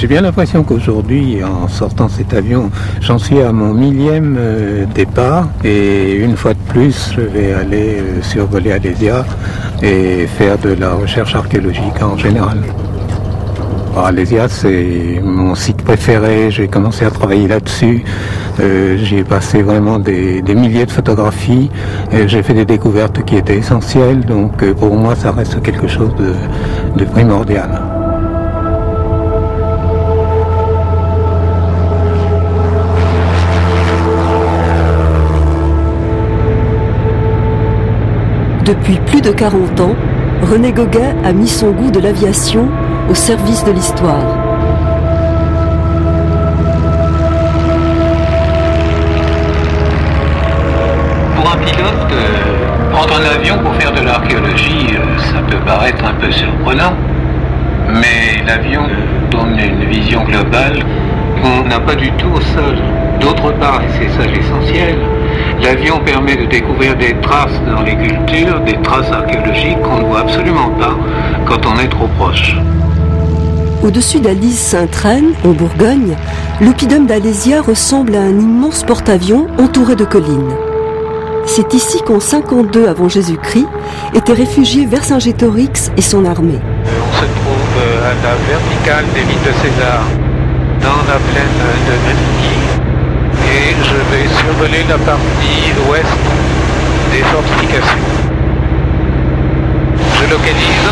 J'ai bien l'impression qu'aujourd'hui, en sortant cet avion, j'en suis à mon 1000e départ. Et une fois de plus, je vais aller survoler Alésia et faire de la recherche archéologique en général. Alésia, c'est mon site préféré. J'ai commencé à travailler là-dessus. J'ai passé vraiment des milliers de photographies. J'ai fait des découvertes qui étaient essentielles. Donc pour moi, ça reste quelque chose de primordial. Depuis plus de 40 ans, René Gauguin a mis son goût de l'aviation au service de l'histoire. Pour un pilote, prendre un avion pour faire de l'archéologie, ça peut paraître un peu surprenant. Mais l'avion donne une vision globale qu'on n'a pas du tout au sol. D'autre part, et c'est ça l'essentiel, l'avion permet de découvrir des traces dans les cultures, des traces archéologiques qu'on ne voit absolument pas quand on est trop proche. Au-dessus d'Alise-Sainte-Reine, en Bourgogne, l'oppidum d'Alésia ressemble à un immense porte-avions entouré de collines. C'est ici qu'en 52 avant Jésus-Christ étaient réfugiés Vercingétorix et son armée. On se trouve à la verticale des lignes de César, dans la plaine de Grigny, et je vais survoler la partie ouest des fortifications. Je localise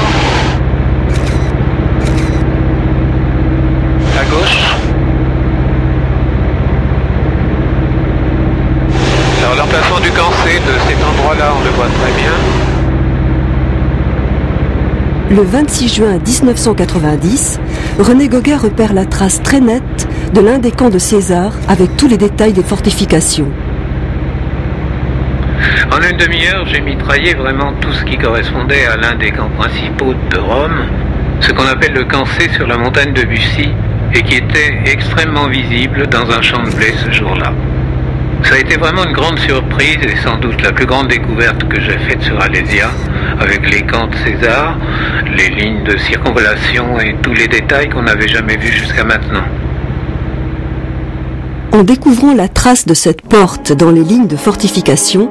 à gauche. Alors l'emplacement du camp C de cet endroit-là, on le voit très bien. Le 26 juin 1990, René Gauguin repère la trace très nette de l'un des camps de César avec tous les détails des fortifications. En une demi-heure, j'ai mitraillé vraiment tout ce qui correspondait à l'un des camps principaux de Rome, ce qu'on appelle le camp C sur la montagne de Bussy, et qui était extrêmement visible dans un champ de blé ce jour-là. Ça a été vraiment une grande surprise et sans doute la plus grande découverte que j'ai faite sur Alésia, avec les camps de César, les lignes de circonvallation et tous les détails qu'on n'avait jamais vus jusqu'à maintenant. En découvrant la trace de cette porte dans les lignes de fortification,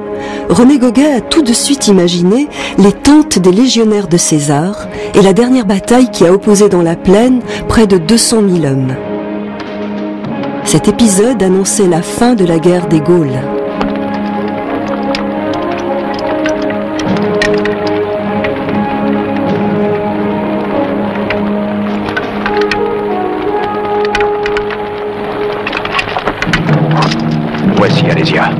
René Gauguin a tout de suite imaginé les tentes des légionnaires de César et la dernière bataille qui a opposé dans la plaine près de 200 000 hommes. Cet épisode annonçait la fin de la guerre des Gaules. Voici Alésia.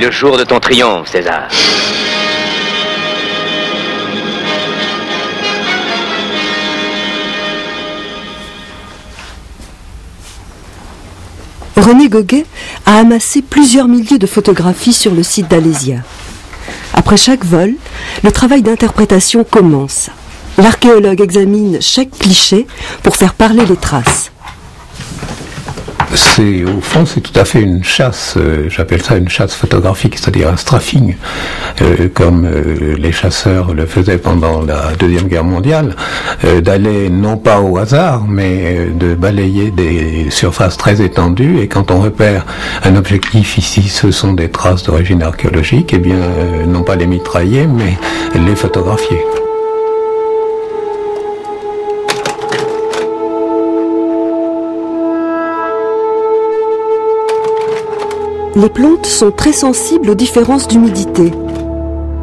Le jour de ton triomphe, César. René Gauguin a amassé plusieurs milliers de photographies sur le site d'Alésia. Après chaque vol, le travail d'interprétation commence. L'archéologue examine chaque cliché pour faire parler les traces. Au fond, c'est tout à fait une chasse, j'appelle ça une chasse photographique, c'est-à-dire un strafing, comme les chasseurs le faisaient pendant la Deuxième Guerre mondiale, d'aller non pas au hasard, mais de balayer des surfaces très étendues, et quand on repère un objectif ici, ce sont des traces d'origine archéologique, et bien, non pas les mitrailler, mais les photographier. Les plantes sont très sensibles aux différences d'humidité.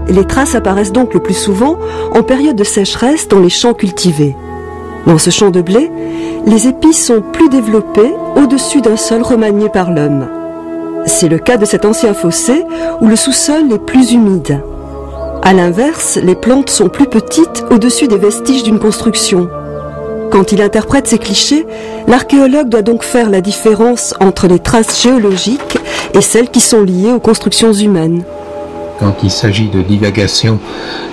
Les traces apparaissent donc le plus souvent en période de sécheresse dans les champs cultivés. Dans ce champ de blé, les épis sont plus développés au-dessus d'un sol remanié par l'homme. C'est le cas de cet ancien fossé où le sous-sol est plus humide. À l'inverse, les plantes sont plus petites au-dessus des vestiges d'une construction. Quand il interprète ces clichés, l'archéologue doit donc faire la différence entre les traces géologiques et celles qui sont liées aux constructions humaines. Quand il s'agit de divagation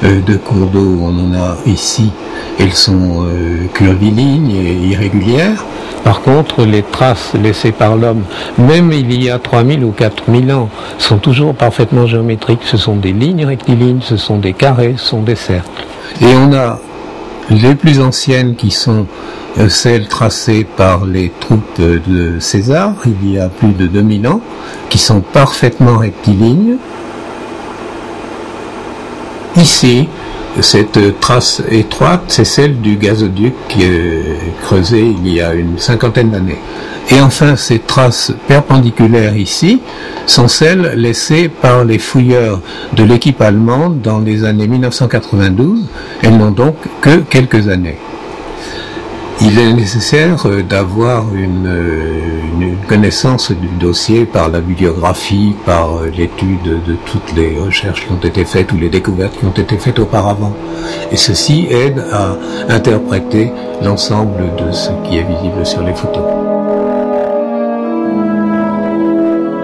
de cours d'eau, on en a ici, elles sont curvilignes et irrégulières. Par contre, les traces laissées par l'homme, même il y a 3000 ou 4000 ans, sont toujours parfaitement géométriques. Ce sont des lignes rectilignes, ce sont des carrés, ce sont des cercles. Et on a les plus anciennes qui sont celles tracées par les troupes de César, il y a plus de 2000 ans, qui sont parfaitement rectilignes. Ici, cette trace étroite, c'est celle du gazoduc creusé il y a une cinquantaine d'années. Et enfin, ces traces perpendiculaires ici sont celles laissées par les fouilleurs de l'équipe allemande dans les années 1992. Elles n'ont donc que quelques années. Il est nécessaire d'avoir une connaissance du dossier par la bibliographie, par l'étude de toutes les recherches qui ont été faites ou les découvertes qui ont été faites auparavant. Et ceci aide à interpréter l'ensemble de ce qui est visible sur les photos.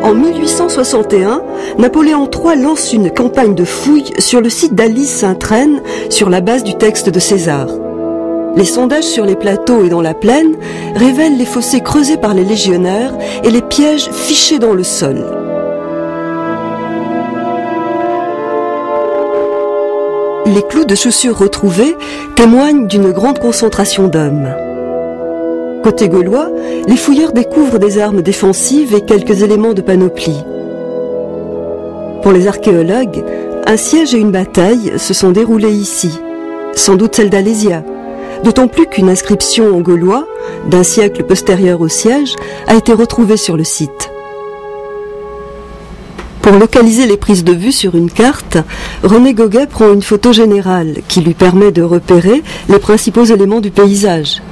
En 1861, Napoléon III lance une campagne de fouilles sur le site d'Alys-Sainte-Reine sur la base du texte de César. Les sondages sur les plateaux et dans la plaine révèlent les fossés creusés par les légionnaires et les pièges fichés dans le sol. Les clous de chaussures retrouvés témoignent d'une grande concentration d'hommes. Côté gaulois, les fouilleurs découvrent des armes défensives et quelques éléments de panoplie. Pour les archéologues, un siège et une bataille se sont déroulés ici, sans doute celle d'Alésia. D'autant plus qu'une inscription en gaulois, d'un siècle postérieur au siège, a été retrouvée sur le site. Pour localiser les prises de vue sur une carte, René Goguet prend une photo générale qui lui permet de repérer les principaux éléments du paysage.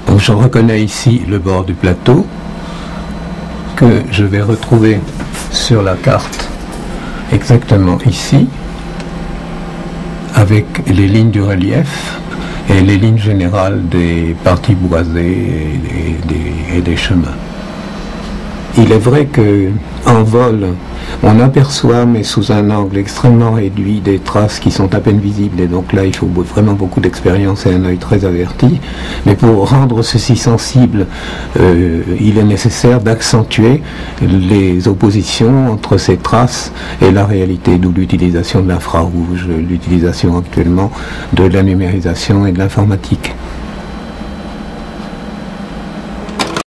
Donc je reconnais ici le bord du plateau que je vais retrouver sur la carte exactement ici, avec les lignes du relief et les lignes générales des parties boisées et des chemins. Il est vrai que en vol, on aperçoit, mais sous un angle extrêmement réduit, des traces qui sont à peine visibles, et donc là il faut vraiment beaucoup d'expérience et un œil très averti. Mais pour rendre ceci sensible, il est nécessaire d'accentuer les oppositions entre ces traces et la réalité, d'où l'utilisation de l'infrarouge, l'utilisation actuellement de la numérisation et de l'informatique.